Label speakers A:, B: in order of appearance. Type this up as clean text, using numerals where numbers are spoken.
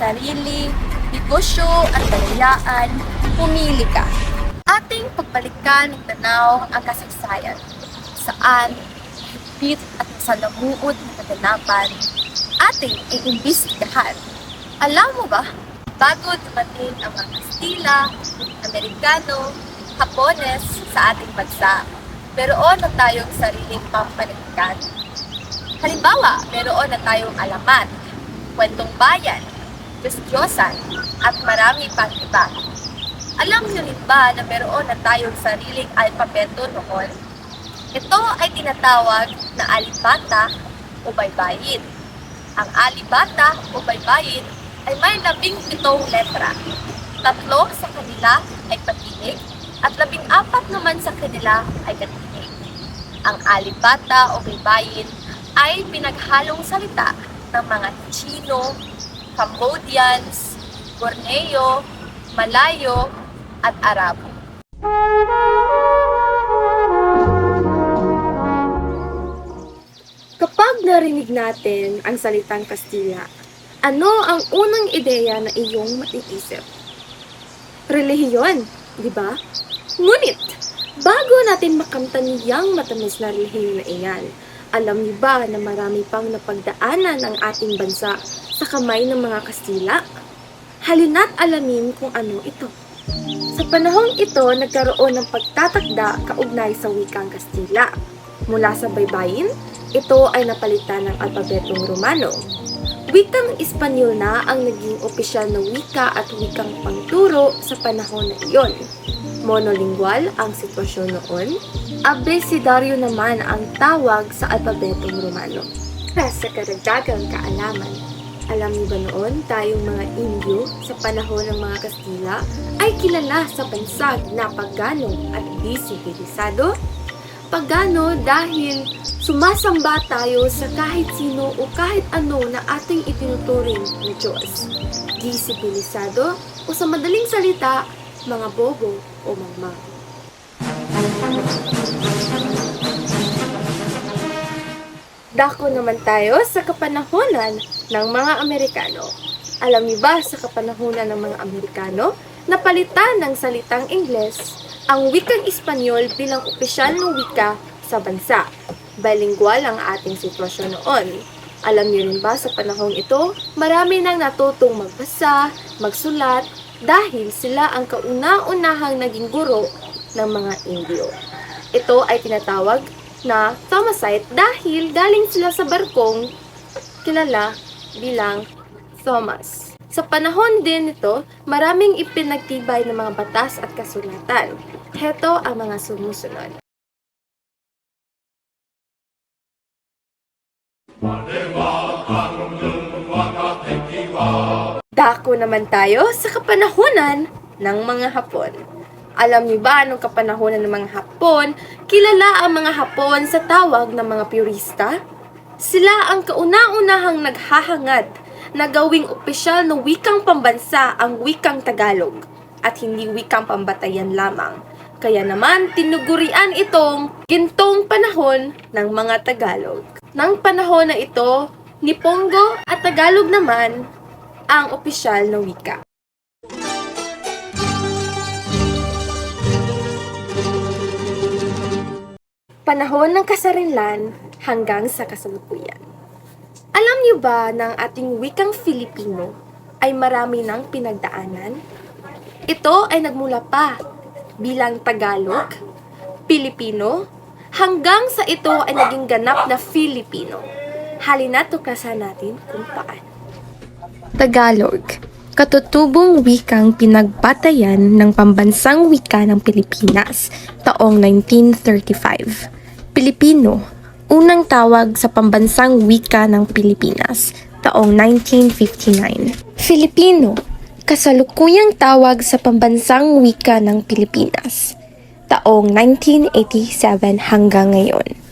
A: sarili, negosyo at kalayaan, pumili ka. Ating pagbalikan ng tanaw ang kasaysayan, saan higpit at masalamuot na kaganapan ating iimbestigahan. Alam mo ba, bago dumating ang mga Kastila, Amerikano, Hapones sa ating bansa, meron na tayong sariling pampanitikan. Halimbawa, meron na tayong alamat, kwentong bayan, Diyos-Diyosan, at marami pang iba. Alam niyo rin ba na meron na tayong sariling alpabeto noon? Ito ay tinatawag na alibata o baybayin. Ang alibata o baybayin ay may 17 letra. 3 sa kanila ay patinig at 14 naman sa kanila ay katinig. Ang alibata o baybayin ay pinaghalong salita ng mga Chino, Cambodians, Borneo, Malayo, at Arabo. Kapag narinig natin ang salitang Kastila, ano ang unang ideya na iyong maiisip? Relihiyon, di ba? Ngunit, bago natin makamtan niyang matamis na relihiyon na iyan, alam niyo ba na marami pang napagdaanan ang ating bansa sa kamay ng mga Kastila? Halina't alamin kung ano ito. Sa panahong ito, nagkaroon ng pagtatakda kaugnay sa wikang Kastila. Mula sa baybayin, ito ay napalitan ng alpabetong Romano. Wikang Espanyol na ang naging opisyal na wika at wikang pangturo sa panahon na iyon. Monolingual ang sitwasyon noon. Abecedario naman ang tawag sa alpabetong Romano. Para sa karagdagang kaalaman, alam niyo ba noon tayong mga Indio sa panahon ng mga Kastila ay kilala sa bansag na pagano at disipilisado? Pagano dahil sumasamba tayo sa kahit sino o kahit ano na ating itinuturing na Diyos. Disipilisado o sa madaling salita, mga bobo o mangmang. Dako naman tayo sa kapanahonan ng mga Amerikano. Alam niyo ba sa kapanahonan ng mga Amerikano, napalitan ng salitang Ingles ang wikang Espanyol bilang opisyal na wika sa bansa. Bilingual ang ating sitwasyon noon. Alam niyo rin ba sa panahong ito, marami nang natutong magbasa, magsulat, dahil sila ang kauna-unahang naging guro ng mga Indio. Ito ay tinatawag na Thomasite dahil galing sila sa barkong kilala bilang Thomas. Sa panahon din nito, maraming ipinagtibay ng mga batas at kasulatan. Heto ang mga sumusunod. Dako naman tayo sa kapanahunan ng mga Hapon. Alam niyo ba anong kapanahonan ng mga Hapon? Kilala ang mga Hapon sa tawag ng mga purista? Sila ang kauna-unahang naghahangad na gawing opisyal na wikang pambansa ang wikang Tagalog at hindi wikang pambatayan lamang. Kaya naman tinugurian itong gintong panahon ng mga Tagalog. Nang panahon na ito, Nipongo at Tagalog naman ang opisyal na wika. Panahon ng kasarinlan hanggang sa kasalukuyan. Alam niyo ba na ang ating wikang Filipino ay marami ng pinagdaanan? Ito ay nagmula pa bilang Tagalog, Pilipino, hanggang sa ito ay naging ganap na Filipino. Halina't tuklasan natin kung paano. Tagalog, katutubong wikang pinagbatayan ng pambansang wika ng Pilipinas taong 1935. Pilipino, unang tawag sa pambansang wika ng Pilipinas taong 1959. Filipino, kasalukuyang tawag sa pambansang wika ng Pilipinas taong 1987 hanggang ngayon.